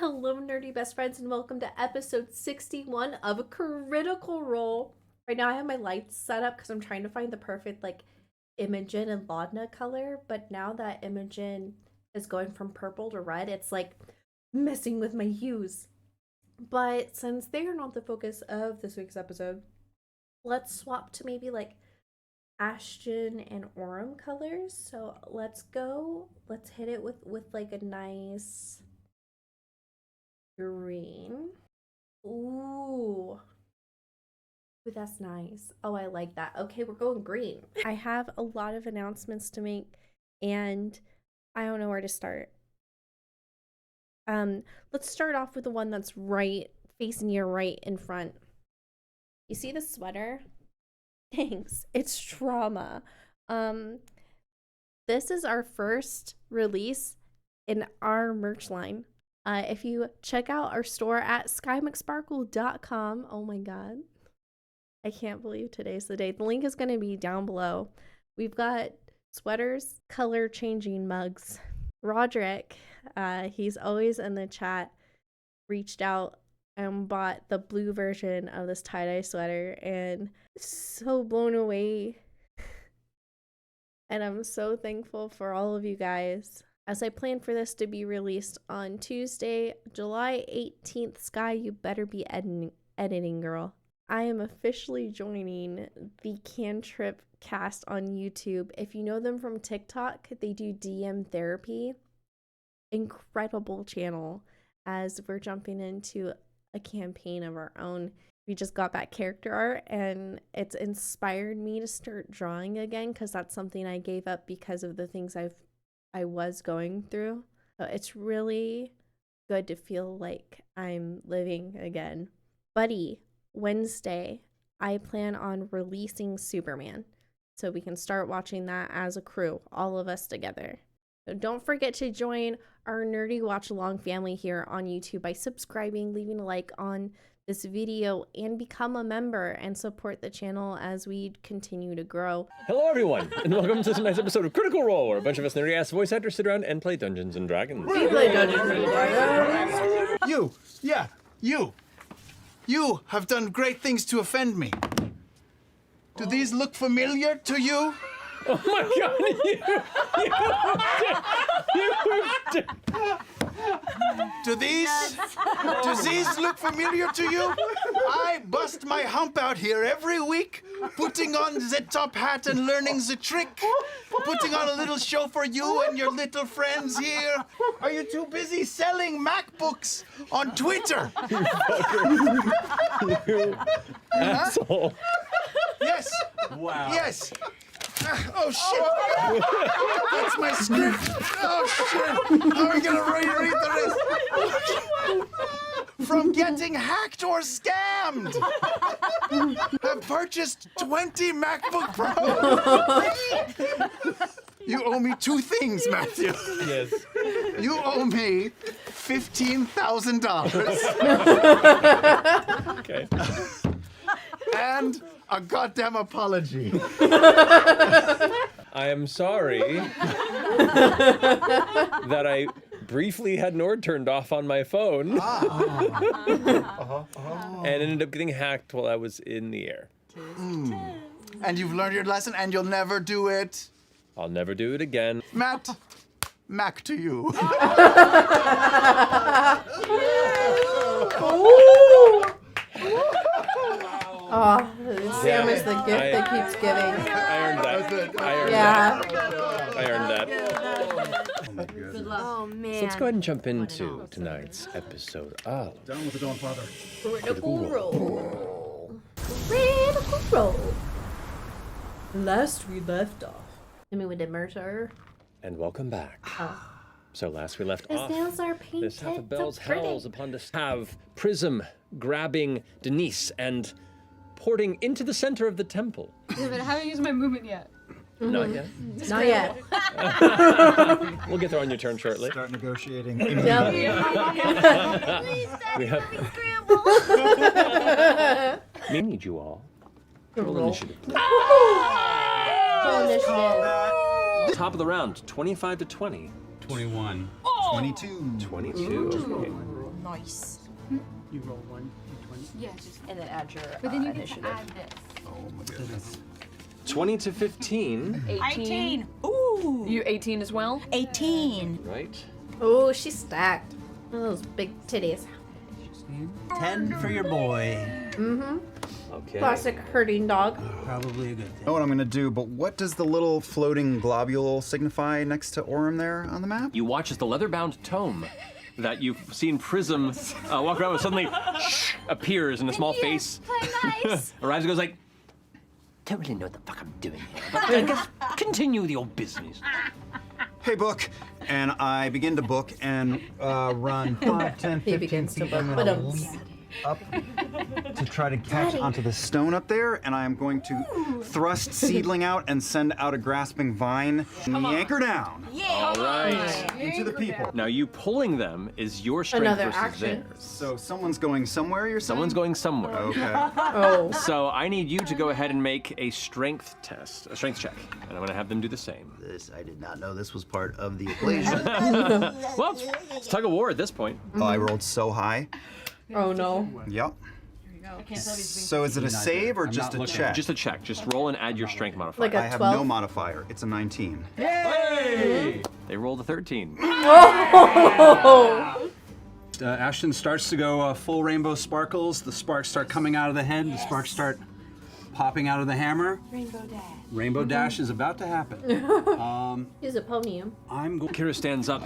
Hello, nerdy best friends, and welcome to episode 61 of Critical Role. Right now, I have my lights set up because I'm trying to find the perfect Imogen and Laudna color. But now that Imogen is going from purple to red, it's messing with my hues. But since they are not the focus of this week's episode, let's swap to maybe Ashton and Orem colors. So let's hit it with a nice green. Ooh, that's nice. Oh, I like that. Okay, we're going green. I have a lot of announcements to make and I don't know where to start. Let's start off with the one that's facing you right in front. You see the sweater? Thanks. It's Trauma. This is our first release in our merch line. If you check out our store at skymcsparkle.com, oh my god, I can't believe today's the day. The link is going to be down below. We've got sweaters, color changing mugs. Roderick, he's always in the chat, reached out and bought the blue version of this tie-dye sweater, and so blown away. And I'm so thankful for all of you guys. As I plan for this to be released on Tuesday, July 18th, Sky, you better be editing, girl. I am officially joining the Cantrip cast on YouTube. If you know them from TikTok, they do DM therapy. Incredible channel, as we're jumping into a campaign of our own. We just got back character art and it's inspired me to start drawing again, because that's something I gave up because of the things I was going through. So it's really good to feel like I'm living again. Buddy, Wednesday, I plan on releasing Superman, so we can start watching that as a crew, all of us together. So don't forget to join our Nerdy Watch Along family here on YouTube by subscribing, leaving a like on this video, and become a member and support the channel as we continue to grow. Hello everyone, and welcome to tonight's episode of Critical Role, where a bunch of us nerdy-ass voice actors sit around and play Dungeons and Dragons. We play Dungeons and Dragons. You have done great things to offend me. Do these look familiar to you? Oh my god, Do these look familiar to you? I bust my hump out here every week, putting on the top hat and learning the trick, putting on a little show for you and your little friends here. Are you too busy selling MacBooks on Twitter? you asshole. Yes. Wow. Yes. Oh shit! That's my script. Oh shit! How are we gonna read the rest? From getting hacked or scammed. I've purchased 20 MacBook Pros. You owe me two things, Matthew. Yes. You owe me $15,000. Okay. And a goddamn apology. I am sorry that I briefly had Nord turned off on my phone and ended up getting hacked while I was in the air. And you've learned your lesson and you'll never do it. I'll never do it again. Matt, Mac to you. Oh, Sam is the gift that keeps giving. I earned that. I earned that. Good luck. Oh man. So let's go ahead and jump into tonight's episode of Down with the Dawn Father. Critical Role. Critical Role. Last we left off. I mean, we did murder. And welcome back. Oh. So last we left His off, nails are painted. this half of Bell's so pretty. howls upon us have Prism grabbing Denise and porting into the center of the temple. Yeah, but I haven't used my movement yet. Not yet. Not yet. We'll get there on your turn shortly. Start negotiating. Yep. We have. We need you all. Roll initiative. Roll initiative. Top of the round, 25 to 20. 21. 22. 22. Nice. You roll 1 d20. Yeah, just. And then add your But then you get initiative. to add this. Oh my goodness. 20 to 15. 18. Ooh. You 18 as well? 18. Right. Oh, she's stacked. Those big titties. 10 for your boy. Okay. Classic herding dog. Probably a good I thing. know what I'm gonna do, but what does the little floating globule signify next to Orem there on the map? You watch as the leather-bound tome that you've seen Prism walk around with suddenly appears in a small face. Arrives and goes like, don't really know what the fuck I'm doing here, but I guess continue with your business. Hey, book. And I begin to book and run 5, 10, 15 He begins to feet. book, I'm but gonna leap up to try to catch onto the stone up there, and I am going to thrust Seedling out and send out a grasping vine and yank her down All right. into the people. Now you pulling them is your strength Another versus action. theirs. So someone's going somewhere, you're saying? Someone's going somewhere. Okay. Oh. So I need you to go ahead and make a strength test, a strength check, and I'm going to have them do the same. This, I did not know this was part of the equation. Well, it's tug of war at this point. Oh, I rolled so high. Oh no. Yep. So is it a save or just a check? Just a check. Just roll and add your strength modifier. Like I a have 12. no modifier. It's a 19. They rolled a 13. Ashton starts to go full rainbow sparkles. The sparks start coming out of the head. The sparks start popping out of the hammer. Rainbow Dash. Rainbow dash is about to happen. He's a pony. I'm going. Kira stands up.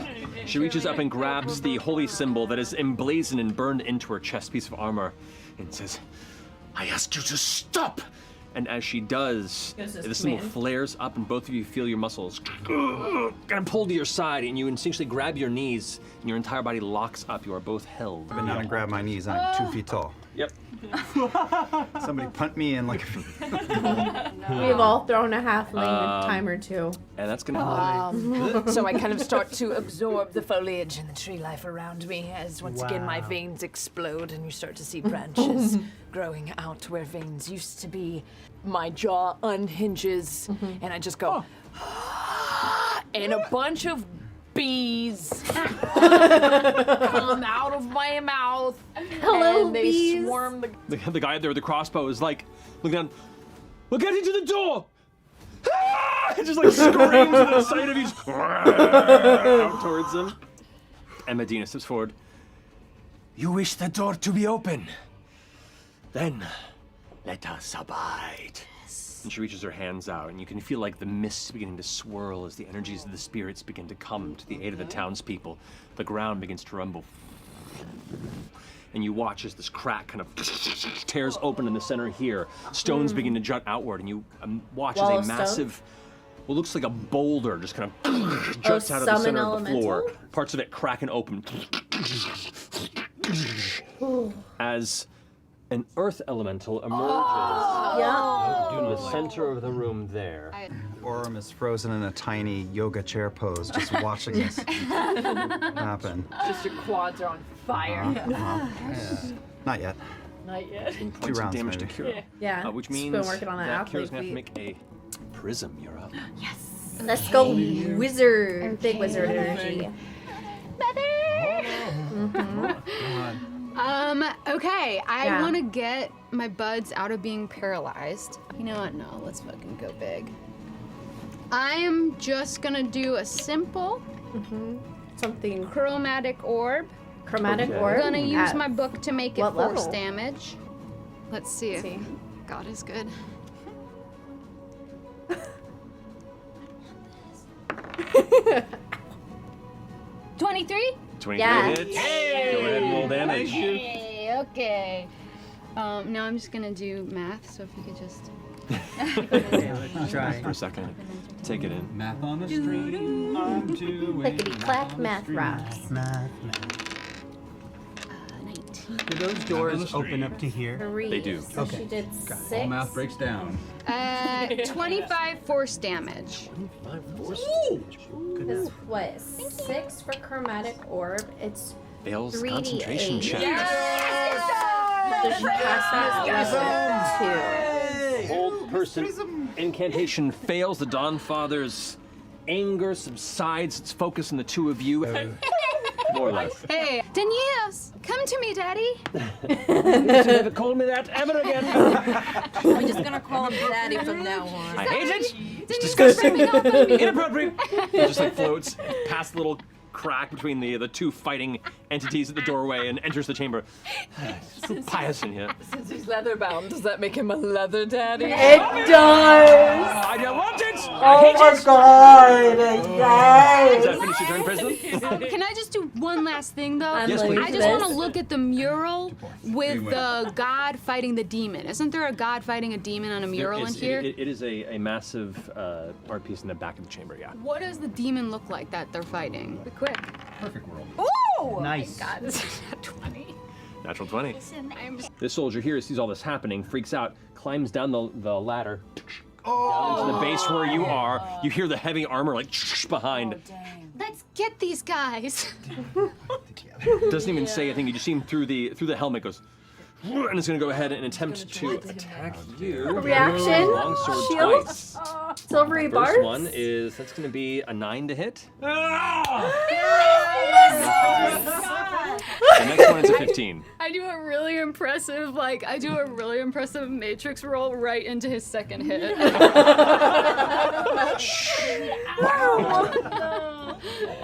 She reaches up and grabs the holy symbol that is emblazoned and burned into her chest piece of armor and says, I ask you to stop! And as she does, Gives us the symbol command. flares up and both of you feel your muscles kind of pull to your side and you instinctually grab your knees and your entire body locks up. You are both held. Bend down and grab my knees. I'm 2 feet tall. Yep. Somebody punt me in like a We've all thrown a halfling a time or two. And that's gonna help. So I kind of start to absorb the foliage and the tree life around me as once again my veins explode and you start to see branches growing out where veins used to be. My jaw unhinges and I just go, and a bunch of bees come out of my mouth. Hello, and they bees. swarm the The guy there with the crossbow is like, look down, we'll get into the door! Ah! It just like screams at the sight of you, just out towards him. And Medina steps forward. You wish the door to be open. Then let us abide. And she reaches her hands out, and you can feel like the mists beginning to swirl as the energies of the spirits begin to come to the aid of the townspeople. The ground begins to rumble. And you watch as this crack kind of tears open in the center here. Stones begin to jut outward, and you watch Wall as of a stone? massive, what looks like a boulder just kind of juts out of the summon center of the floor. elemental? Parts of it cracking open. As an earth elemental emerges Yeah. in the center of the room there. Orem is frozen in a tiny yoga chair pose, just watching this happen. just your quads are on fire. Not yet. Not yet. 2 Points of rounds, damage maybe. to Kira. Yeah. Which She's means been working on that that athlete Kira's gonna have to feat. make a prism. You're up. Let's go, wizard. Big wizard energy. Okay, I Yeah. want to get my buds out of being paralyzed. You know what? No, let's fucking go big. I am just gonna do a simple Something chromatic orb. chromatic Okay. orb. I'm gonna use at my book to make it what force level? damage. Let's see if See. God is good. $23? 23 Yeah. hits. Go ahead and roll damage. Hey, okay. Now I'm just gonna do math, so if you could just. Try. For a second. Take it in. Math on the street. I'm doing Clickety clack, math rocks. 19. Do those doors open up to here? 3. They do. So Okay. she did 6. All math breaks down. 25 force damage. Is what? 6 for chromatic orb. It's Fails 3d8. concentration check. So she cast that level 2. Old person incantation fails. The Dawn Father's anger subsides. Its focus on the two of you. More or less. Hey, Daniels, come to me, Daddy. You should never call me that ever again. We're just gonna call him Daddy from now on. I hate it. It's Daniels, disgusting. rubbing off on me. Inappropriate. It just like floats past the little crack between the two fighting entities at the doorway and enters the chamber. It's so pious in here. Since he's leather bound, does that make him a leather daddy? It does. I don't want it. Oh my god! Does that Yes! finish your turn, President? Can I just do one last thing, though? I'm Yes, like please. I just want to look at the mural with the god fighting the demon. Isn't there a god fighting a demon on a mural in here? It is a massive art piece in the back of the chamber, yeah. What does the demon look like that they're fighting? Be quick. Perfect world. Ooh! Nice. God, this is a 20. Natural 20. I'm This soldier here sees all this happening, freaks out, climbs down the ladder, down into the base where you are. You hear the heavy armor like behind. Let's get these guys. Doesn't even say a thing. You just see him through the helmet goes, and it's gonna go ahead and attempt to attack you. Reaction. Longsword Shield. twice. Silvery First barbs. one is that's gonna be a 9 to hit. The next one is a 15. I do a really impressive matrix roll right into his second hit.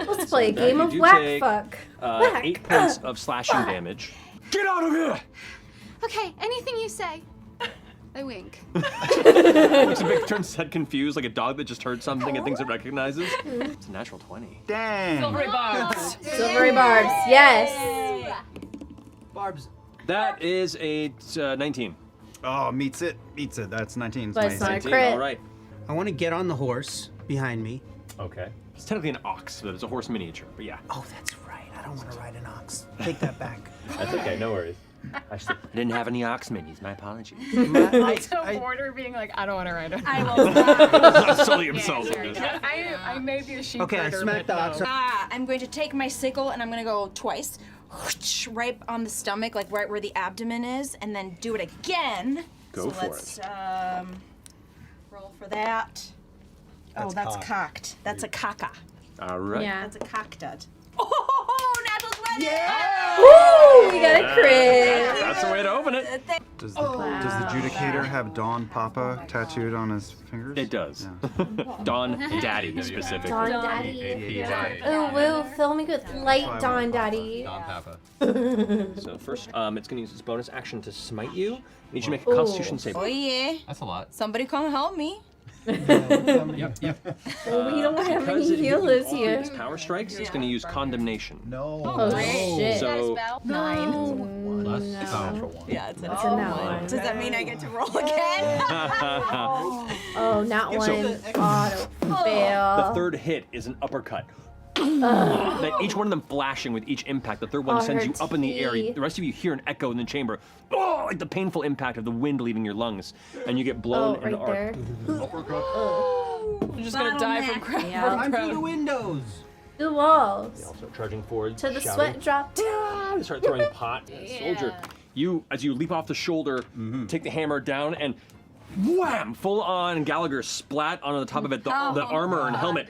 Let's play a Now game you of do whack take, fuck. Whack. 8 points of slashing damage. Get out of here! Okay, anything you say. I wink. Looks a bit, turns his head confused, like a dog that just heard something and thinks it recognizes. It's a natural 20. Dang. Silvery barbs. Silvery barbs. Yes. Barbs. That is a 19. Oh, meets it. That's 19. But it's not a 19, crit. all right. I want to get on the horse behind me. Okay. It's technically an ox, but it's a horse miniature, but yeah. Oh, that's right. I don't want to ride an ox. Take that back. That's okay, no worries. I didn't have any ox minis, my apologies. Border being like, I don't want to ride it. I will not. Sully himself. I may be a sheep Okay, I smacked the ox. I'm going to take my sickle and I'm going to go twice. Right on the stomach, like right where the abdomen is, and then do it again. Go for let's, roll for that. That's that's cocked. cocked. That's a caca. All right. Yeah. That's a cock dud. Oh, natural 20! Woo! We got a crit. That's the way to open it. Does the Judicator have Dawn Papa tattooed on his fingers? It does. Dawn Daddy, specifically. Dawn Daddy. Ooh, woo. Fill me with light, Dawn Daddy. Don Papa. So first, it's going to use its bonus action to smite you. I need you to make a Constitution save. Oh, yeah. That's a lot. Somebody come help me. Yep. Well, we don't have Because any it hit you healers all here. its power strikes, it's going to use Condemnation. No. Oh, shit. So 9. Plus. Yeah, it's a It's a nat one. Does that mean I get to roll again? Oh, not one. Auto the fail. third hit is an uppercut. That each one of them flashing with each impact. The third one Oh, sends her you up in the air. teeth. The rest of you hear an echo in the chamber. Oh, like the painful impact of the wind leaving your lungs, and you get blown Oh, in the right there. I'm just gonna die from Yeah. Through the windows. The walls. They all start charging forward, To the shouting. sweat drop. They start throwing pot. Soldier, you as you leap off the shoulder, take the hammer down and wham! Full on Gallagher splat onto the top of it. The armor and helmet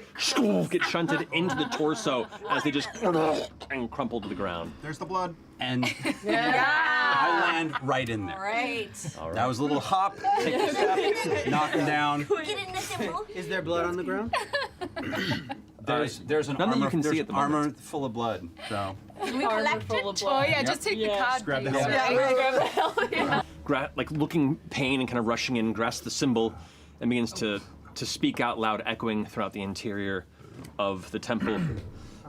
get shunted into the torso as they just and crumple to the ground. There's the blood. And I land right in there. Right. That was a little hop, take a step, knock him down. Is there blood on the ground? There's an none that armor, you can see there's at the armor moment. full of blood. So Can we collect it? Oh yeah, just take the cod. Grab the piece. helmet. Like looking pain and kind of rushing in, grasps the symbol, and begins to speak out loud, echoing throughout the interior of the temple.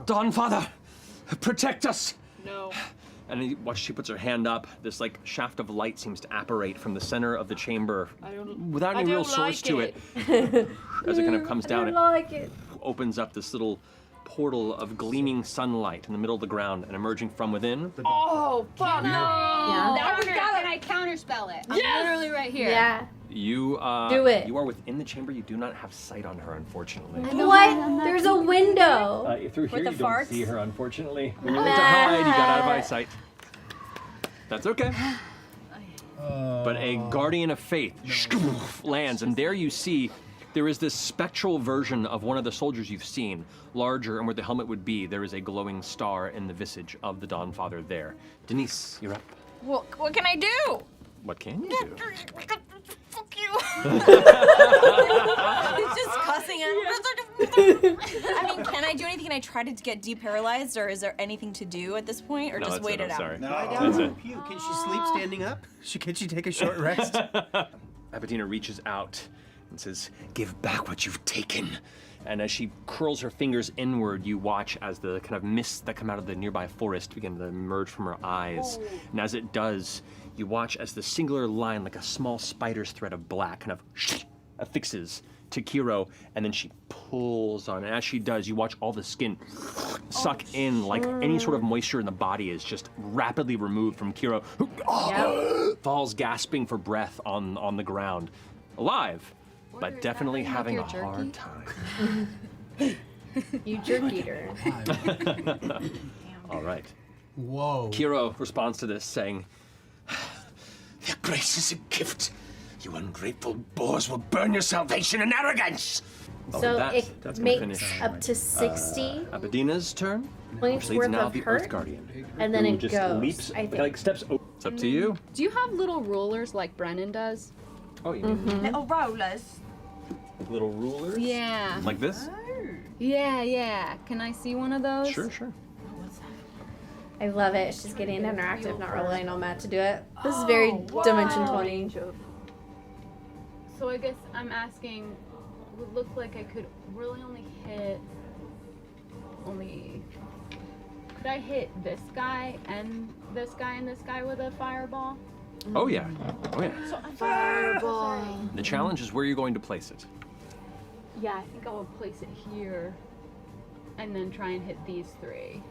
Dawn Father, protect us! No. And you watch she puts her hand up. This like shaft of light seems to apparate from the center of the chamber, without any real source to it. As it kind of comes down, I it like it. opens up this little portal of gleaming sunlight in the middle of the ground, and emerging from within. Oh, fuck. Yeah. Can I counterspell it? I'm literally right here. Yeah. You Do it. You are within the chamber. You do not have sight on her, unfortunately. What? There's a window. Through here, the you don't farts? see her, unfortunately. When you went to hide, you got out of eyesight. That's okay. But a guardian of faith lands, and there you see there is this spectral version of one of the soldiers you've seen, larger, and where the helmet would be, there is a glowing star in the visage of the Dawnfather there. Denise, you're up. Well, what can I do? What can you do? Fuck you. He's just cussing at I mean, can I do anything? Can I try to get deparalyzed, or is there anything to do at this point, or No, just that's wait it, it I'm out? sorry. No, I That's got it. you. Can she sleep standing up? Can she take a short rest? Abatina reaches out and says, "Give back what you've taken." And as she curls her fingers inward, you watch as the kind of mists that come out of the nearby forest begin to emerge from her eyes. And as it does, you watch as the singular line, like a small spider's thread of black, kind of affixes to Kiro, and then she pulls on. And as she does, you watch all the skin suck in, like any sort of moisture in the body is just rapidly removed from Kiro. Falls gasping for breath on the ground, alive, but definitely having a hard time. You jerk eater. All right. Whoa. Kiro responds to this, saying, Their grace is a gift. You ungrateful boors will burn your salvation in arrogance. So that's it gonna makes finish. up to 60 Abadina's turn, points which leads worth now of the hurt, Earth Guardian, and then who it just goes, leaps, I think. like steps over. It's up to you. Do you have little rulers like Brennan does? Oh, you mean Little rollers. little rulers? Yeah. Like this? Yeah. Can I see one of those? Sure. I love it. She's getting interactive, not relying on Matt to do it. This is very Dimension 20. So I guess I'm asking, it would look like I could really only hit could I hit this guy and this guy and this guy with a fireball? Oh yeah. Fireball. The challenge is where you're going to place it. Yeah, I think I will place it here and then try and hit these three.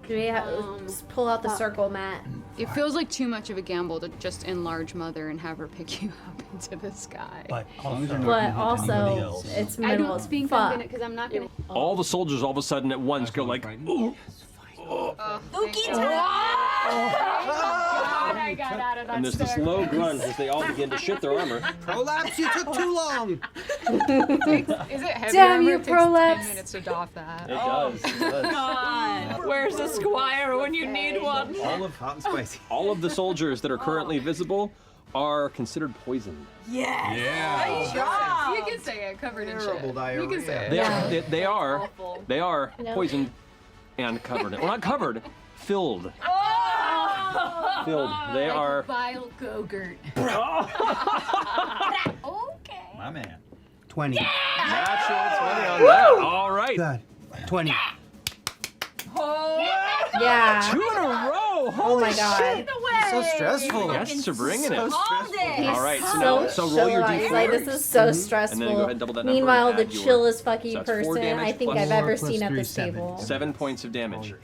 Do we have, just pull out the circle, Matt? It feels like too much of a gamble to just enlarge Mother and have her pick you up into the sky. But Also, it's I minimal don't as think fuck. I'm gonna, because I'm not gonna. All the soldiers all of a sudden at once go like, ooh. Spooky time! I got out of that. And there's this low grunt as they all begin to shit their armor. Prolapse, you took too long. Is it heavy Damn armor? you, It takes prolapse. 10 minutes to doff that. It does. Where's the squire when you need one? All of hot and spicy. All of the soldiers that are currently visible are considered poisoned. Yes! Good job! You can say it, covered in shit. Terrible diarrhea. You can say it. They are poisoned and covered. Well, not covered, filled. Filled. They are. Vile Gogurt. Okay. My man. 20. Natural 20 on that. All right. God. 20. Yeah. 2 in a row. Oh my god. So stressful. Yes, to bringing it. All day. All right, so now, so roll your He's like, d4. this is so stressful. And then go ahead and double that number Meanwhile, and the add your- chillest fucking so that's 4 person damage I think plus I've ever 4 seen at plus this 3, table. 7 points of damage.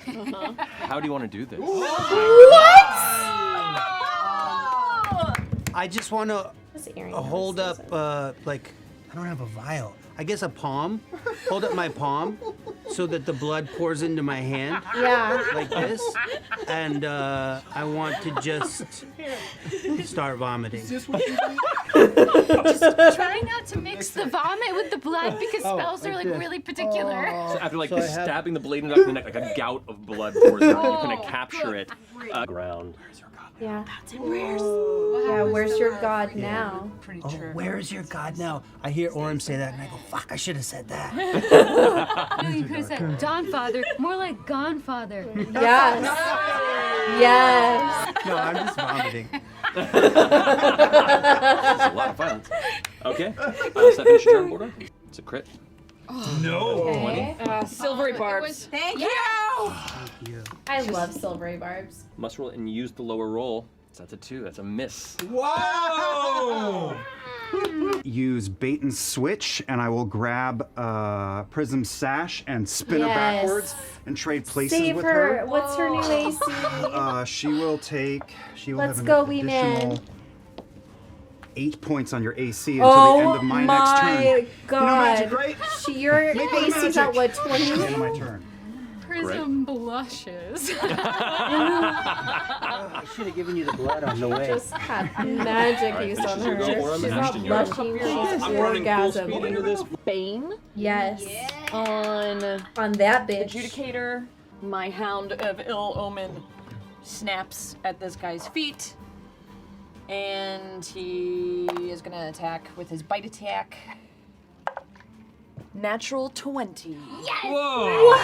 How do you want to do this? I just want to This earring hold notice, up, like, I don't have a vial. I guess a palm. Hold up my palm so that the blood pours into my hand Yeah. like this. And I want to just start vomiting. Try not to mix the vomit with the blood because spells are like really particular. So after like So I have- stabbing the blade in the back of the neck, like a gout of blood pours out, you kind of capture it. Ground. Yeah. Yeah, where's your god now? Oh, where is your god now? I hear Orem say that and I go, fuck, I should have said that. No, you could have said Dawnfather, more like Gonfather. Yes. Yes. No, I'm just vomiting. It's a lot of violence. Okay. Does that finish your turn, Border? It's a crit. Okay. Silvery barbs. Thank you! I love silvery barbs. Must roll and use the lower roll. So that's a 2. That's a miss. Whoa! Use bait and switch, and I will grab Prism's sash and spin her Yes. backwards and trade places Save with her. her. What's her new AC? She will take. She will Let's have go, an wee additional man. 8 points on your AC until the end of my next turn. my god. Magic, right? Your Make it AC's at magic. what, 20? End of my turn. Prism blushes. should have given you the blood on the way. Just had magic Alright, used on finishes your her. go, Orem. She's not Ashton, you're up. blushing. She's I'm running full speed into orgasming. this. Bane Yes. on On that bitch. Adjudicator. My Hound of Ill Omen snaps at this guy's feet. And he is gonna attack with his bite attack. Natural 20. Whoa!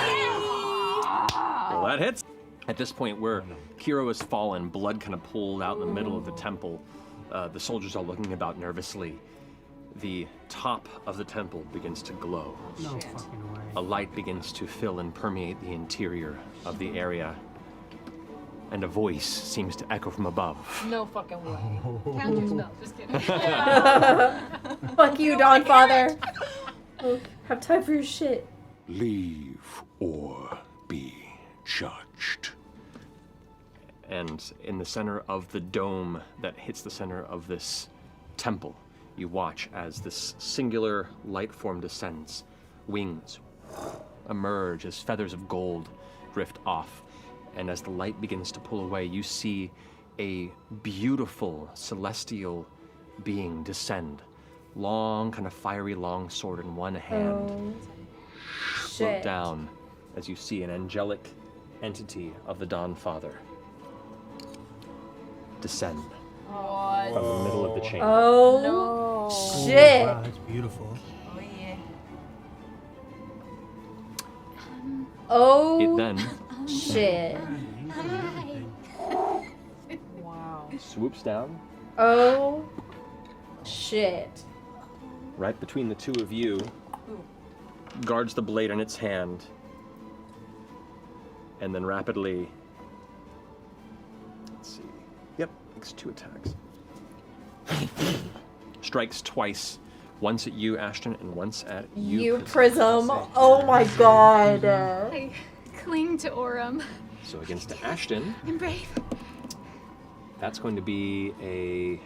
Well, that hits. At this point, where Kiro has fallen, blood kind of pooled out in the middle of the temple. The soldiers are looking about nervously. The top of the temple begins to glow. No fucking way. A light begins to fill and permeate the interior of the area. And a voice seems to echo from above. No fucking way. Count your spells. Just kidding. Fuck you, Dawn Father. Oh, have time for your shit. Leave or be judged. And in the center of the dome that hits the center of this temple, you watch as this singular light form descends. Wings emerge as feathers of gold drift off. And as the light begins to pull away, you see a beautiful celestial being descend. Long, kind of fiery long sword in one hand. Float Shit. down as you see an angelic entity of the Dawn Father descend from the middle of the chamber. Oh, shit. Wow, that's beautiful. Oh, It then shit. Wow. swoops down Oh, shit. right between the two of you, guards the blade in its hand, and then rapidly, let's see, yep, makes 2 attacks. Strikes twice, once at you, Ashton, and once at you, You Prism. Oh my god. I cling to Orem. So against Ashton, I'm brave. that's going to be a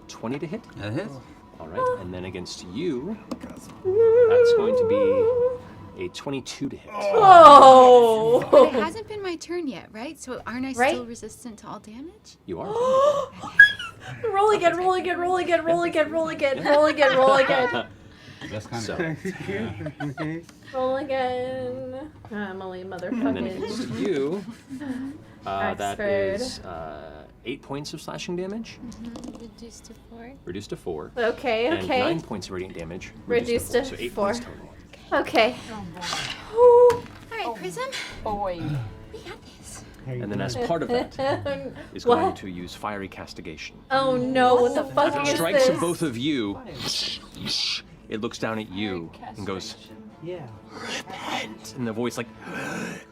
20 to hit. That hits. All right, and then against you, that's going to be a 22 to hit. Oh. But it hasn't been my turn yet, right? So aren't I Right? still resistant to all damage? You are. Roll again, roll again, roll again, roll again, roll again, roll again, roll again. That's kind So, of Roll again. I'm only a and then motherfucking. against you, that Oxford. is 8 points of slashing damage, Reduced to 4. reduced to 4. Okay, And okay. 9 points of radiant damage, Reduced to so 8 4. points total. Okay. All right, Prism. Boy. We got this. And then as part of that, is What? going to use fiery castigation. Oh no, what the fuck It is strikes this? both of you. It looks down at you and goes, Yeah. and the voice like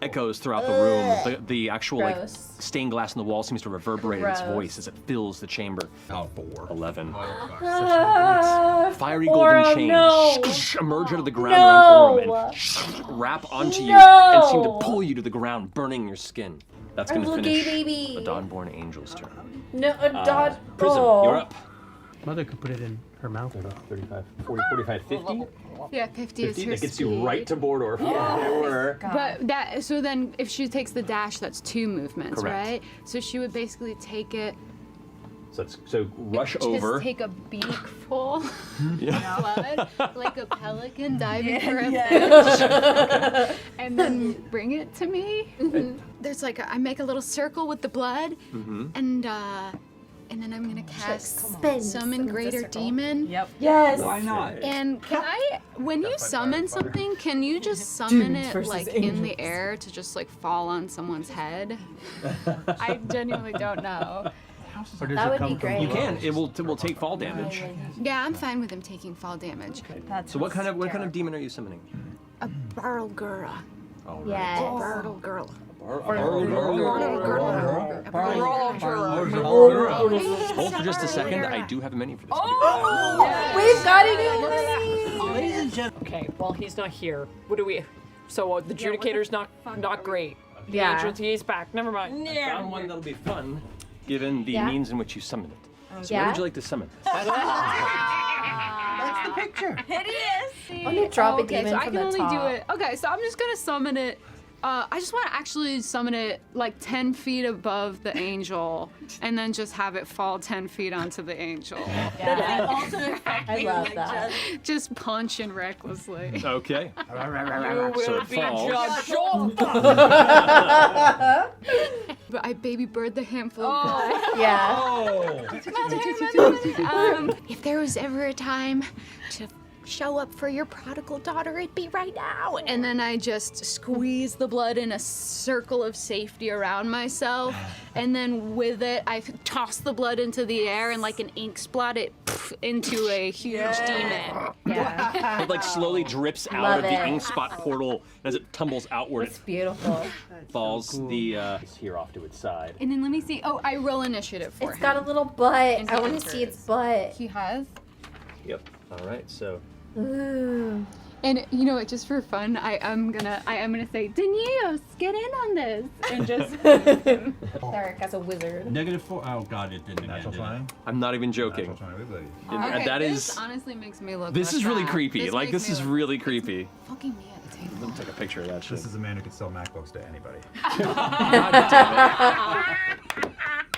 echoes throughout the room. The actual like Gross. stained glass in the wall seems to reverberate in its Gross. voice as it fills the chamber. oh, 4. 11. Ah, Fiery Orem, golden chains no. emerge out of the ground No. around Orem and wrap onto you and seem to No. pull you to the ground, burning your skin. That's Our going to little gay finish baby. the Dawnborn Angel's turn. No, Dot. Prism, Oh. you're up. Mother could put it in her mouth. 35, 40, 45, 50. Yeah, 50 is 50, her that gets speed. you right to Bordor. Yeah. But that, so then if she takes the dash, that's 2 movements, Correct. right? So she would basically take it, So rush just over. take a beakful Yeah. blood, like a pelican diving for a fish, and then bring it to me. There's like I make a little circle with the blood, and then I'm gonna cast Summon Greater Demon. Yep. Yes. Why not? And can I, when you summon something, can you just summon Demons it versus like in angels. the air to just like fall on someone's head? I genuinely don't know. Or does That it would come be from great. You can. It will take fall damage. Yeah, I'm fine with him taking fall damage. So what kind of demon are you summoning? A Barlgura. All right. Yes. Barlgura. Hold for just a second. I do have a menu for this. We've got it. Okay, well, he's not here. What do we... So the Judicator's not great. The Yeah. Angel T is back. Never mind. I found one that'll be fun, given the Yeah. means in which you summoned it. So Yeah. where would you like to summon this? That's the picture. I'm gonna drop a Okay, demon so I from can the only top. do it. Okay, so I'm just gonna summon it I just want to actually summon it like 10 feet above the angel, and then just have it fall 10 feet onto the angel. I love that. Just punching recklessly. Okay. You So will it be falls. judged. But I baby bird the handful of blood. Yeah. If there was ever a time to show up for your prodigal daughter, it'd be right now. And then I just squeeze the blood in a circle of safety around myself. And then with it, I toss the blood into the air and like an ink splat it into a huge demon. Yeah. It like slowly drips out Love of the it. ink spot portal as it tumbles outward. It's beautiful. It falls the here off to its side. And then let me see. Oh, I roll initiative for It's him. got a little butt. And I he want to see enters. its butt. He has. Yep. All right. So Ooh. And you know what? Just for fun, I am gonna say, Danios, get in on this, and just. Derek as a wizard. -4. Oh god, it didn't Natural again, 20. I'm not even joking. Natural 20, everybody. And that this is. honestly makes me look. This less is really bad. creepy. This Like makes this me is look- really creepy. Fucking me at the table. Let me take a picture of that shit. This is a man who could sell MacBooks to anybody.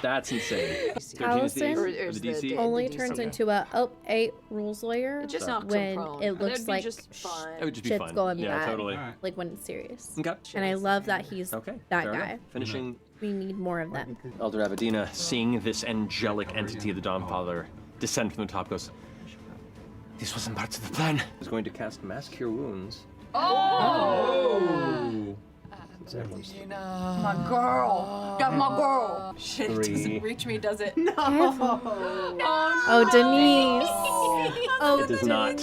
That's insane. 13 is the Allison? AC, Or or is the the DC. Only DC. turns into a 8 rules lawyer It just So- knocks when him prone. it looks That'd be like just fun. It would just be shit's fun. going Yeah, bad. totally. Alright. like when it's serious. Okay. And I love that he's Okay. that fair guy. enough. Finishing. We need more of them. Elder Abadina, seeing this angelic entity of the Dawnfather descend from the top, goes, "This wasn't part of the plan." He's going to cast Mass Cure Wounds. My girl. Got my girl. Shit, it Three. doesn't reach me, does it? Oh, Denise. Oh, It does not.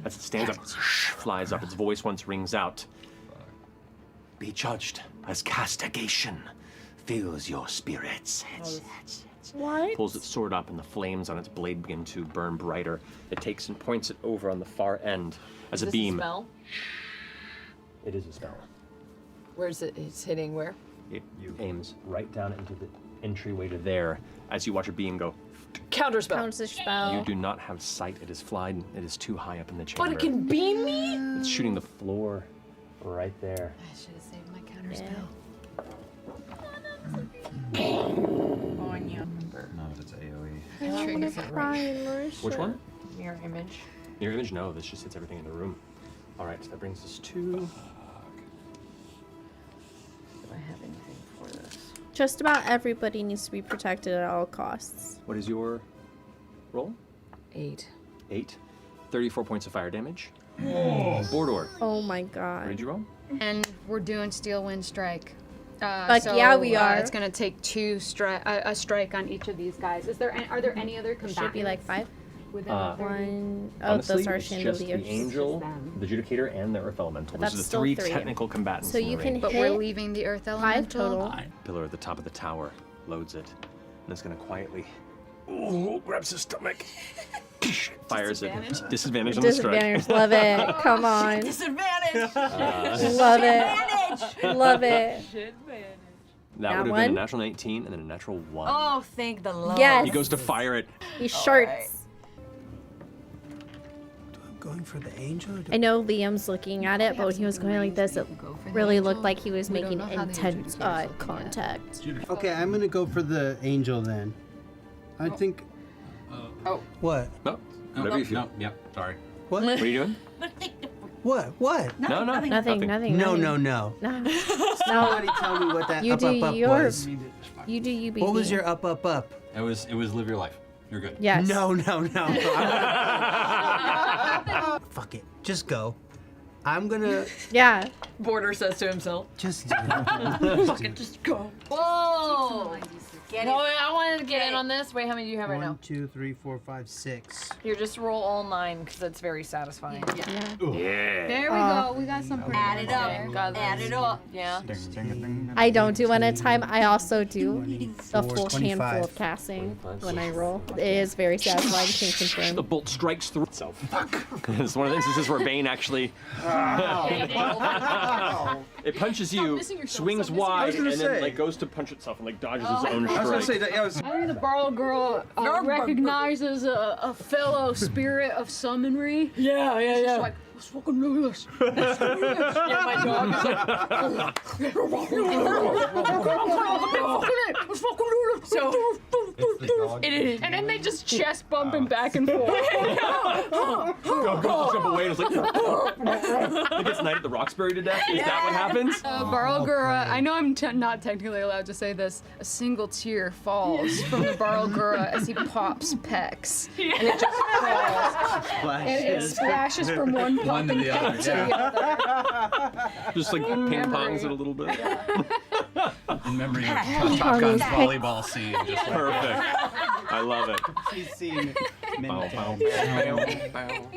As it stands up, flies up, its voice once rings out. "Be judged as castigation fills your spirits." What? Pulls its sword up, and the flames on its blade begin to burn brighter. It takes and points it over on the far end as a Is this beam. a spell? It is a spell. Where's it? It's hitting where? It aims right down into the entryway to there as you watch a beam go. Counterspell. Counts a spell. You do not have sight. It is flying. It is too high up in the chamber. But it can beam me? It's shooting the floor right there. I should have saved my counterspell. No, it's AoE. I don't want to cry in Marisha. Which one? Mirror image. Mirror image? No, this just hits everything in the room. All right, so that brings us to. Do I have anything for this? Just about everybody needs to be protected at all costs. What is your roll? 8. 8. 34 points of fire damage. Bordor. Oh my What god. did you roll? And we're doing Steel Wind Strike. Fuck yeah, we are. It's gonna take a strike on each of these guys. Are there any other combatants? Should be like 5. within Uh, the 30? One. Oh, Honestly, those are it's just the chandeliers. angel, them. the Judicator, and the Earth Elemental. Those That's are the still 3 3. technical combatants. So in you the can ring. But hit we're leaving the Earth 5 Elemental. total. Pillar at the top of the tower loads it, and it's gonna quietly. Ooh, grabs his stomach. Fires it. Disadvantage on the strike. Disadvantage. Love it. Come on. Disadvantage. Love it. Love it. That That would have been a one? natural 19 and then a natural 1. Oh, thank the Lord. Yes. He goes to fire it. He shirts. I'm going for the angel. Or do I know Liam's looking at it, but when he was going like this, it really looked like he was We don't making know how the intense angel eye is looking yet. contact. Okay, I'm gonna go for the angel then. I think. What? No, whatever you feel. No, yep, sorry. What? What are you doing? What? What? No, no, Nothing. No, no, no. No. Somebody tell me what that You up, do up, up yours. was. You do you, baby. What was your up, up, up? It was live your life. You're good. Yes. No, no, no. Fuck it. Just go. I'm gonna Yeah. Border says to himself. just. Just go. Whoa! Get No, it. I wanted to get in on this. Wait, how many do you have right 1, now? 2, 3, 4, 5, 6. Here, just roll all 9 because that's very satisfying. Yeah. There we go. We got some. Add it up. God, Add it up. Yeah. I don't do one at a time. I also do the 24, full 25. handful of casting when I roll. It is very satisfying. Can The confirm. bolt strikes through itself. Fuck. It's one of the instances where Bane actually. It punches Stop you, missing yourself, swings stop missing wide, yourself. I and was gonna then say. like goes to punch itself and like dodges his own I was strike. gonna say that. Yeah, I think the Barrel Girl recognizes a fellow spirit of summonry. Yeah. She's like, let's fucking do this. Let's do this. Yeah, my dog is like, Let's fucking do this. so And then they just chest bumping back and forth. Go jump away and it's like it gets Knight at the Roxbury to death. Is that what happens? Barlgura, I know I'm not technically allowed to say this. A single tear falls from the Barlgura as he pops pecs, and it just falls. And it splashes from one popping the other, peck to the other. Just like ping pongs it a little bit. In memory of Top Gun's volleyball scene. Just like, Perfect. I love it. She's seen Bow, bow, bow, bow.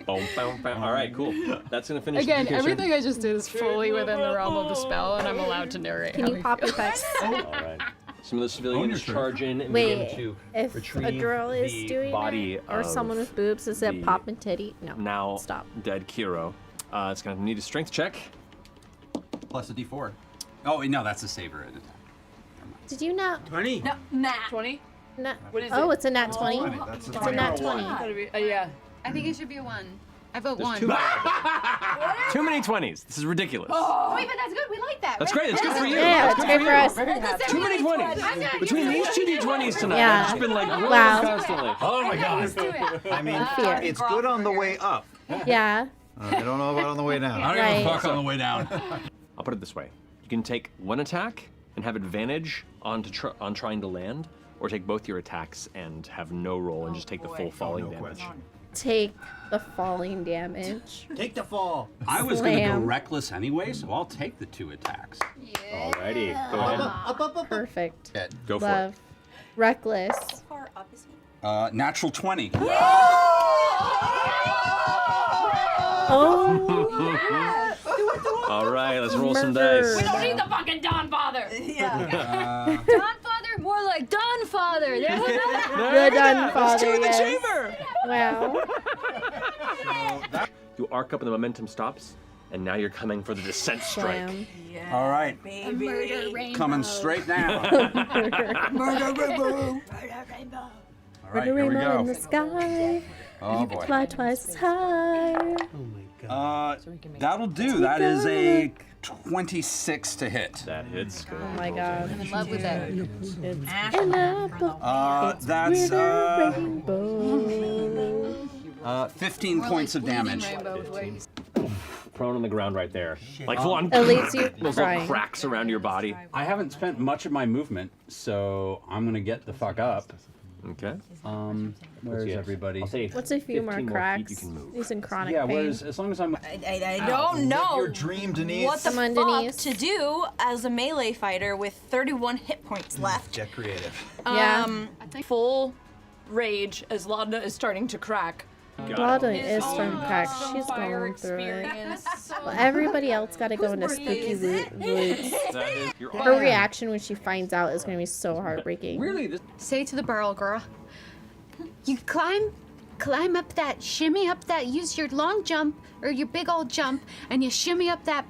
Boom, boom, boom. All right, cool. That's gonna finish. Again, the turn. everything I just did is fully within the realm of the spell, and I'm allowed to narrate. Can how you he pop your feels. pecs? All right. Some of the civilians turn. charge in and Wait, begin to if a retrieve girl is the doing body it, or of someone with boobs, is the it pop and titty? No. now Stop. dead Kiro. It's gonna need a strength check. plus a D4. Oh wait, no, that's a saver. Did you not? 20. no, nat 20. Not, What is oh, it? it's a nat 20. That's It's a nat 20. Gotta be, yeah. I think it should be a 1. I vote There's 1. too many 20s. This is ridiculous. Wait, but that's good. We like that. That's great. It's good for you. Yeah, it's great for us. Too many 20s. Between these two D20s tonight, Yeah. I've just been like rolling Wow. constantly. Oh my god. I mean, Fear. it's good on the way up. Yeah. I don't know about on the way I down. don't give Right. a fuck on the way down. I'll put it this way: you can take one attack and have advantage on trying to land, or take both your attacks and have no roll and just take the full falling damage. Take the falling damage. Take the fall. I was gonna go Slam. reckless anyway, so I'll take the 2 attacks. Alrighty, go ahead. Perfect. Go for Love. Reckless. Far up is he? Natural 20. Oh. it. All right, let's roll some Murder. dice. Don't need the fucking Don Father. Yeah. Don Father, more like Don Father. There's another. Good done, There's two Father. in the Yes. chamber. Wow. You arc up and the momentum stops, and now you're coming for the descent strike. Slam. All right, Murder rainbow. coming straight down. Murder rainbow. All right, here we Rainbow in go. the sky. Oh You can boy. fly twice as high. Oh my god. That'll do. That is a 26 to hit. That hits. Go Oh ahead. my god. I'm in love with that. It's an apple. That's Rainbow. 15 points of damage. Rainbow with waves. Prone on the ground right there. Like full on. It leaves you Those little crying. cracks around your body. I haven't spent much of my movement, so I'm gonna get the fuck up. Okay. Where's everybody? I'll say What's a few more 15 cracks? feet you can move. He's in chronic Yeah, pain. where's as long as I'm. I don't know Your dream, Denise. what the Come on, fuck Denise. to do as a melee fighter with 31 hit points left. Get creative. Yeah. Full rage as Lada is starting to crack. Lada is starting to crack. She's going through it. Well, everybody else got to go into spooky woods. That is your Her reaction when she finds out is going to be so heartbreaking. Really? This Say to the barrel girl, you climb up that, shimmy up that, use your long jump or your big old jump, and you shimmy up that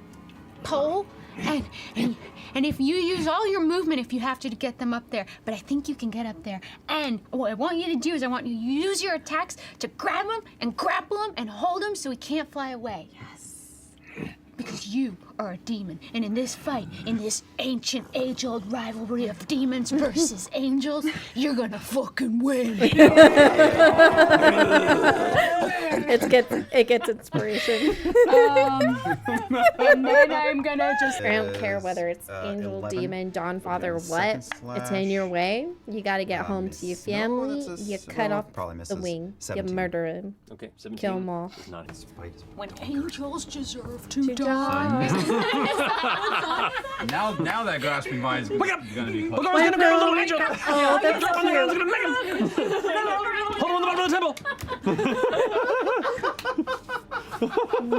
pole, and if you use all your movement, if you have to get them up there, but I think you can get up there. And what I want you to do is I want you to use your attacks to grab him and grapple him and hold him so he can't fly away. Because you are a demon, and in this fight, in this ancient, age-old rivalry of demons versus angels, you're gonna fucking win. It gets inspiration. And then I'm gonna just. I don't care whether it's angel, 11. demon, Dawn Father, what. Second It's slash. in your way. You got to get home to your miss. family. No, that's a You s- cut well, off probably the misses. wing. You 17. murder him. okay. 17. Kill 'em all. Is not his. When angels deserve to Die. Now that grasping vine is gonna be close. Look, I was gonna grab a little angel. Oh, that's Drop on the ground, I was cute. gonna make him. Hold on the bottom of the temple.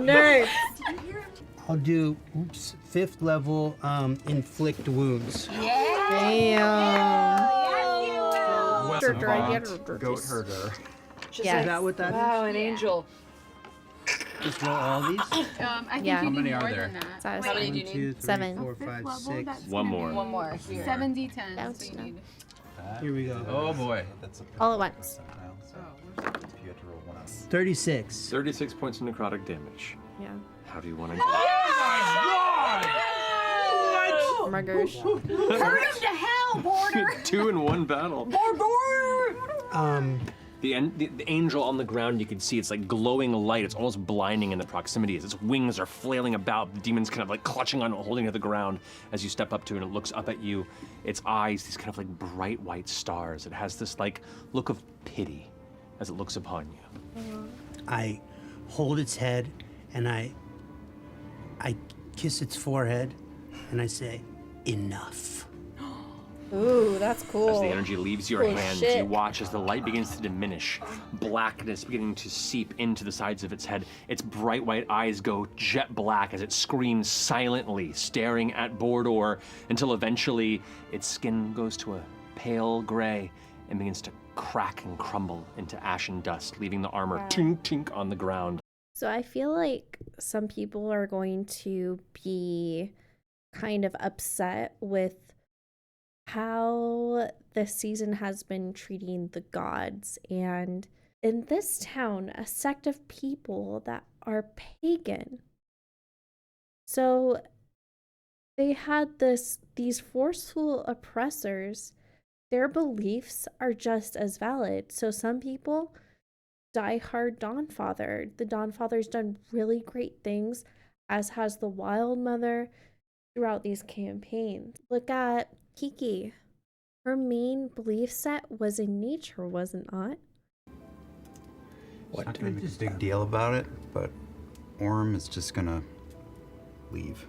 Nerds. I'll do, 5th level, inflict wounds. Damn. Weapon Herder, I bond. get her. Goat herder. Yes. Is that what that is? Wow, an angel. Just roll all these. I think Yeah. you How need many are more there? than that. So I was How many saying do you need? 2, 3, 7. 4, 5, 6. One more. One more here. 7 d10s That's we enough. need. Here we go. Oh boy. All at once. You had to roll one out. 36. 36 points of necrotic damage. Yeah. How do you want to go? Murgers. Hurt him to hell, Border! 2 in one battle. The angel on the ground, you can see it's like glowing light. It's almost blinding in the proximity as its wings are flailing about. The demon's kind of like clutching on, holding to the ground as you step up to it, and it looks up at you. Its eyes, these kind of like bright white stars. It has this like look of pity as it looks upon you. I hold its head and I kiss its forehead and I say, enough. Ooh, that's cool. As the energy leaves your Cool hands, shit. you watch as the light begins to diminish, blackness beginning to seep into the sides of its head. Its bright white eyes go jet black as it screams silently, staring at Bordor, until eventually its skin goes to a pale gray and begins to crack and crumble into ashen dust, leaving the armor tink tink on the ground. So I feel like some people are going to be kind of upset with how this season has been treating the gods. And in this town, a sect of people that are pagan. So they had these forceful oppressors. Their beliefs are just as valid. So some people die hard Dawnfather. The Dawnfather's done really great things, as has the Wild Mother throughout these campaigns. Look at Kiki. Her main belief set was in nature, was it not? I'm not gonna make a big deal about it, but Orm is just gonna leave.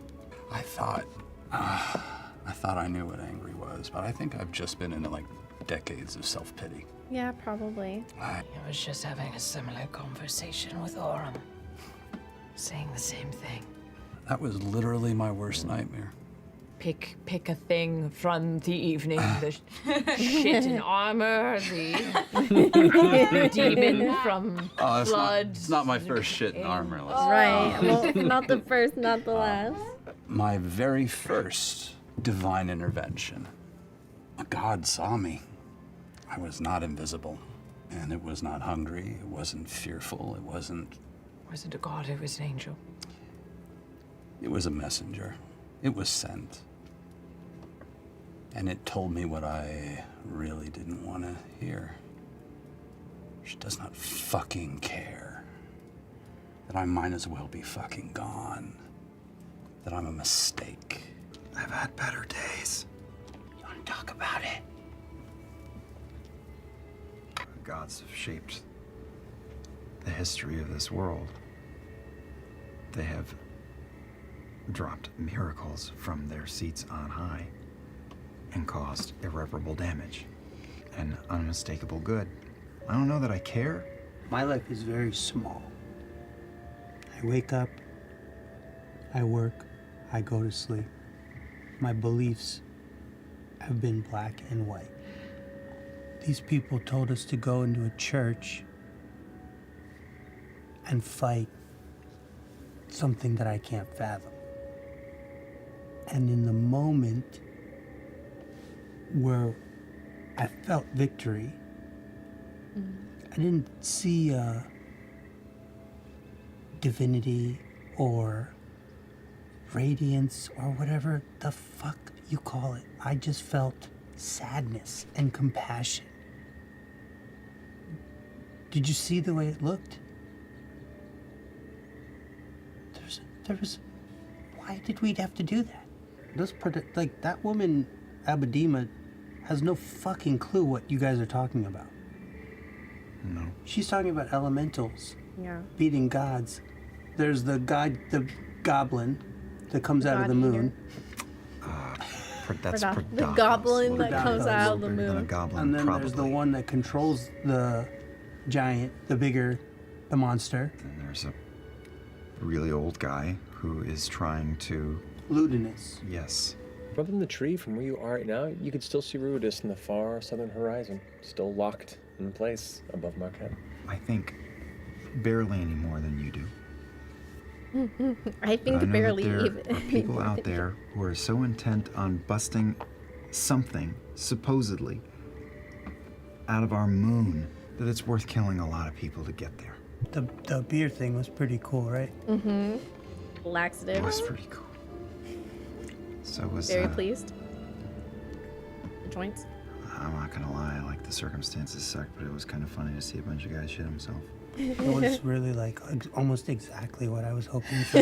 I thought I knew what angry was, but I think I've just been in like decades of self-pity. Yeah, probably. I was just having a similar conversation with Orem. Saying the same thing. That was literally my worst nightmare. Pick a thing from the evening. The shit in armor, the demon from blood. It's not my first shit in armor. Right. Well, not the first, not the last. My very first divine intervention. A god saw me. I was not invisible, and it was not hungry. It wasn't fearful. It wasn't a god, it was an angel. It was a messenger. It was sent. And it told me what I really didn't want to hear. She does not fucking care. That I might as well be fucking gone. That I'm a mistake. I've had better days. You want to talk about it? The gods have shaped the history of this world. They have dropped miracles from their seats on high and caused irreparable damage and unmistakable good. I don't know that I care. My life is very small. I wake up, I work, I go to sleep. My beliefs have been black and white. These people told us to go into a church and fight something that I can't fathom. And in the moment where I felt victory, I didn't see divinity or radiance or whatever the fuck you call it. I just felt sadness and compassion. Did you see the way it looked? There was why did we have to do that? Like that woman, Abadima, has no fucking clue what you guys are talking about. No. She's talking about elementals Yeah. beating gods. There's the goblin that comes out of the moon. That's The goblin that Predatos. comes out of the Bigger than a moon. goblin, And then probably. there's the one that controls the giant, the monster. And there's a really old guy who is trying to... Ludinus. Yes. Up in the tree from where you are right now, you can still see Ruidus in the far southern horizon, still locked in place above Marquette. I think barely any more than you do. I But think I know barely that there even. are people out there who are so intent on busting something, supposedly, out of our moon that it's worth killing a lot of people to get there. The beer thing was pretty cool, right? Mm-hmm. It Laxative. was pretty cool. So was Very pleased. The joints. I'm not gonna lie, like the circumstances sucked, but it was kind of funny to see a bunch of guys shit themselves. It was really like almost exactly what I was hoping for.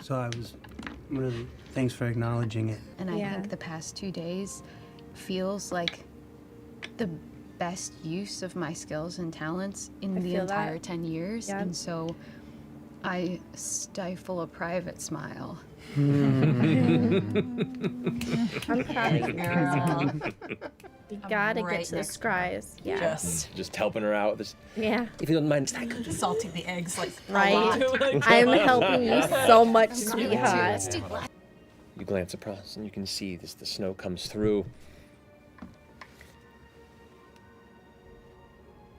So I was really, thanks for acknowledging it. And I think the past 2 days feels like the best use of my skills and talents in the feel entire that. 10 years. Yeah. And so I stifle a private smile. I'm proud of you, girl. You gotta right get to the next to her. scries. Yeah. Just helping her out with this. Yeah. If you don't mind, Salting the eggs like Right. a lot. I'm helping you so much, sweetheart. You glance across and you can see this. The snow comes through.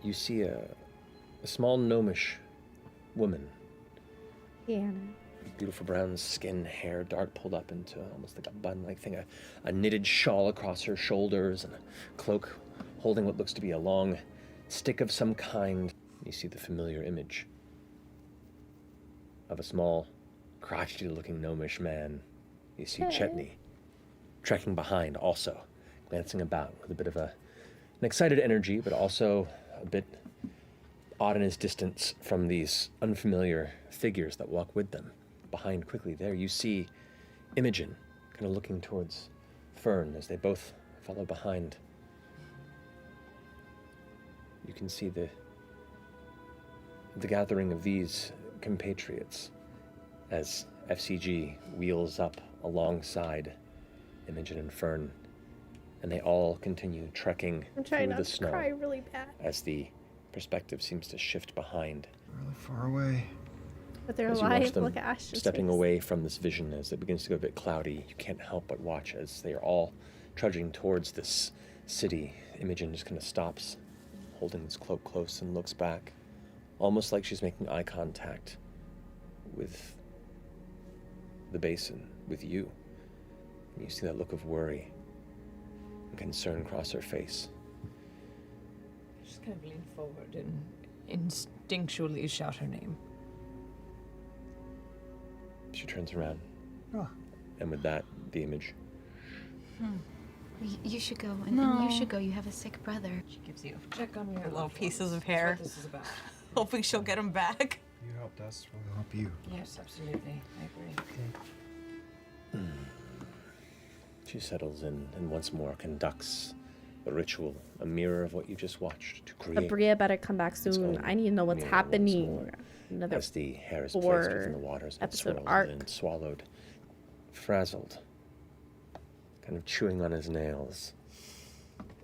You see a small gnomish woman. Yeah. Beautiful brown skin, hair dark pulled up into almost like a bun-like thing. A knitted shawl across her shoulders and a cloak holding what looks to be a long stick of some kind. You see the familiar image of a small, crotchety-looking gnomish man. You see Chetney trekking behind also, glancing about with a bit of an excited energy, but also a bit odd in his distance from these unfamiliar figures that walk with them. Behind quickly there, you see Imogen kind of looking towards Fern as they both follow behind. You can see the gathering of these compatriots as FCG wheels up alongside Imogen and Fern, and they all continue trekking I'm trying through not the to snow cry really bad. as the perspective seems to shift behind. Really far away. But they're As you watch alive. them Look at Ashton's stepping face. away from this vision as it begins to go a bit cloudy, you can't help but watch as they are all trudging towards this city. Imogen just kind of stops, holding his cloak close, and looks back, almost like she's making eye contact with the basin, with you. And you see that look of worry and concern cross her face. Just kind of lean forward and instinctually shout her name. She turns around, Oh. and with that, the image. You should go, and then you should go. You have a sick brother. She gives you Check on your little loved pieces ones. of That's hair. what this is about. hoping she'll get them back. You helped us, we'll help you. Yes, absolutely. I agree. She settles in and once more conducts the ritual, a mirror of what you just watched, to create. Abria better come back soon. own I need to know what's mirror once happening. more. Another As the hair is placed four within the waters and episode swirled arc. and swallowed, frazzled, kind of chewing on his nails.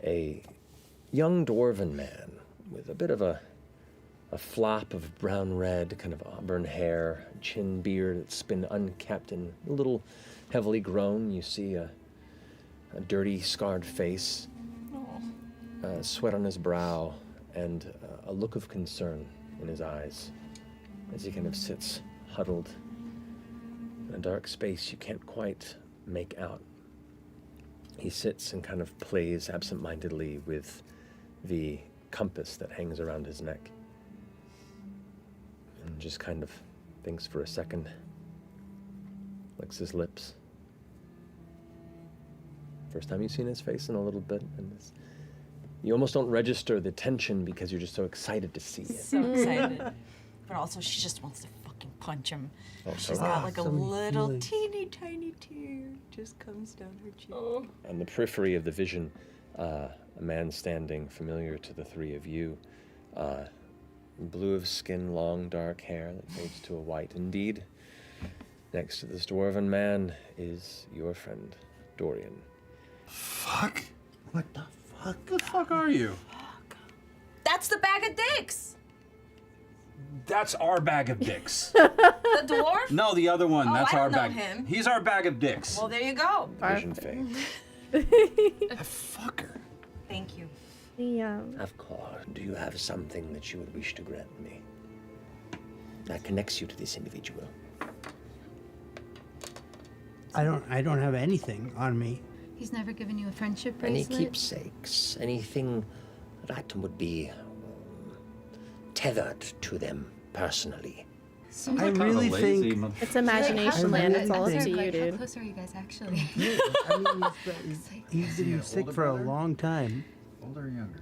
A young dwarven man with a bit of a flap of brown-red, kind of auburn hair, chin beard that's been unkept and a little heavily grown. You see a dirty, scarred face, sweat on his brow, and a look of concern in his eyes as he kind of sits huddled in a dark space you can't quite make out. He sits and kind of plays absent-mindedly with the compass that hangs around his neck and just kind of thinks for a second, licks his lips. First time you've seen his face in a little bit, and you almost don't register the tension because you're just so excited to see it. So excited. But also, she just wants to fucking punch him. She's got like a so many little feelings. teeny tiny tear just comes down her cheek. On the periphery of the vision, a man standing familiar to the three of you. Blue of skin, long dark hair that fades to a white. Indeed, next to this dwarven man is your friend, Dorian. Fuck? What the fuck? The fuck are you? That's the bag of dicks! That's our bag of dicks. The dwarf? No, the other one. Oh, That's I our don't know bag. him. He's our bag of dicks. Well, there you go. Vision fades. That fucker. Thank you. The Of course. Do you have something that you would wish to grant me? that connects you to this individual? I don't have anything on me. He's never given you a friendship Any bracelet? keepsakes? Anything that would be tethered to them personally? Seems I like really think It's imagination land. It's all up to you, How dude. close are you guys actually? I mean, he's been sick for a long time. Older or younger?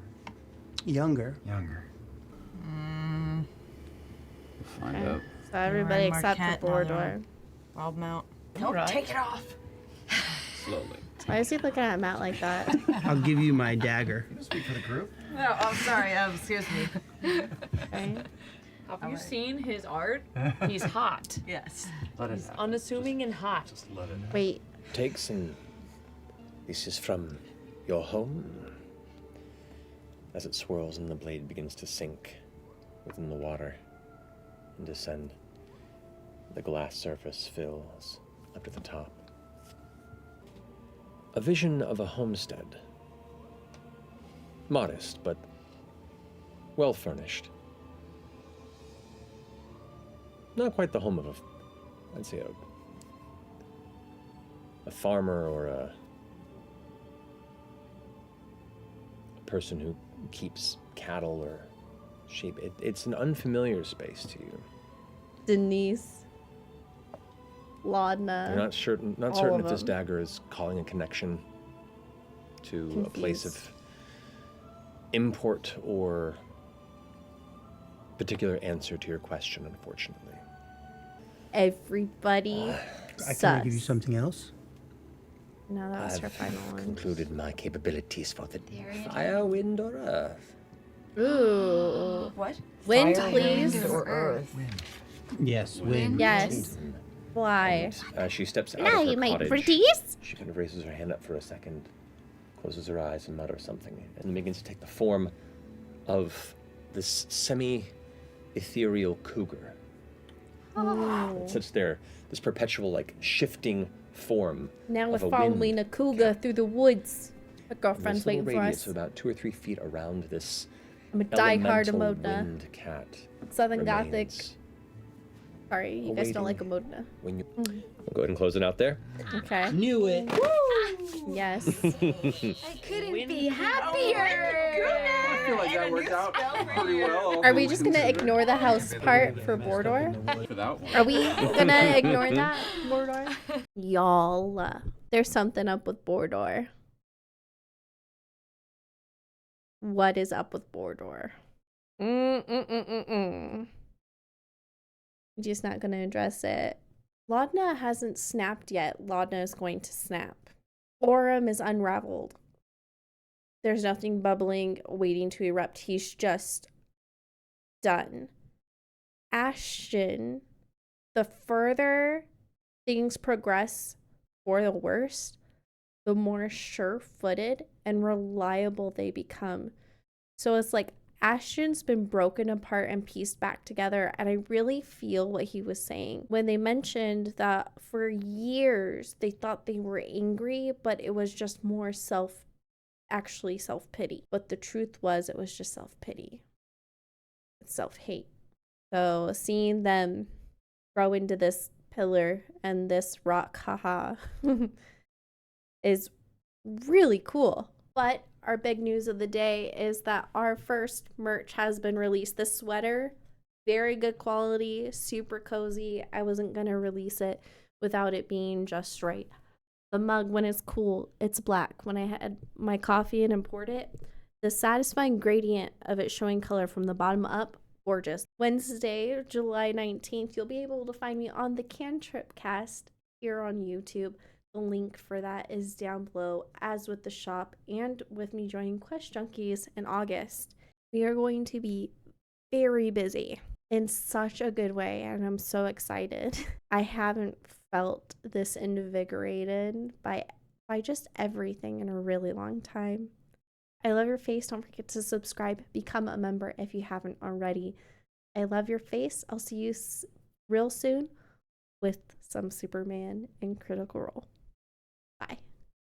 Younger. Younger. Find out. So everybody except for Bordor. Wild mount. Don't take it off. Slowly. Why is he looking at Matt like that? I'll give you my dagger. You speak for the group. No, oh, sorry. Excuse me. Okay. Have you seen his art? He's hot. Yes. Let it He's out. unassuming and hot. Just let it out. Wait. Take some pieces from your home. As it swirls and the blade begins to sink within the water and descend, the glass surface fills up to the top. A vision of a homestead. Modest, but well furnished. Not quite the home of I'd say a farmer or a person who keeps cattle or sheep. It's an unfamiliar space to you. Denise. Laudna. You're not certain all if of this them. dagger is calling a connection to a place of Confused. import or particular answer to your question, unfortunately. Everybody. Can I give you something else? No, that was her I've final one. concluded my capabilities for the Darian? fire, wind, or earth. Ooh. What? Wind, Fire, please. wind, or earth? Yes, wind. Yes. Why? As she steps out Now of her you my cottage, pretties. she kind of raises her hand up for a second, closes her eyes and mutters something, and then begins to take the form of this semi-ethereal cougar. It sits there, this perpetual, like, shifting form Now we're of a following wind a cougar through the woods. My There's girlfriend's this little waiting for radius us. of about 2 or 3 feet around this I'm a diehard elemental Emodna. wind cat. Southern Gothic. remains Sorry, you guys don't like awaiting Emodna. When you We'll go ahead and close it out there. Okay. Knew it. Yes. I couldn't be happier. I feel like that worked out pretty well. Are we just gonna ignore the house part for Bordor? For that one. Are we gonna ignore that, Bordor? Y'all, there's something up with Bordor. What is up with Bordor? Just not gonna address it. Laudna hasn't snapped yet. Laudna is going to snap. Orem is unraveled. There's nothing bubbling, waiting to erupt. He's just done. Ashton, the further things progress for the worst, the more sure-footed and reliable they become. So it's like Ashton's been broken apart and pieced back together, and I really feel what he was saying when they mentioned that for years they thought they were angry, but it was just more self-pity. But the truth was it was just self-pity. It's self-hate. So seeing them grow into this pillar and this rock, haha, is really cool. But our big news of the day is that our first merch has been released. This sweater, very good quality, super cozy. I wasn't going to release it without it being just right. The mug, when it's cool, it's black. When I had my coffee and poured it, the satisfying gradient of it showing color from the bottom up, gorgeous. Wednesday, July 19th, you'll be able to find me on the Cantrip Cast here on YouTube. The link for that is down below, as with the shop and with me joining Quest Junkies in August. We are going to be very busy in such a good way, and I'm so excited. I haven't felt this invigorated by just everything in a really long time. I love your face. Don't forget to subscribe. Become a member if you haven't already. I love your face. I'll see you real soon with some Superman and Critical Role.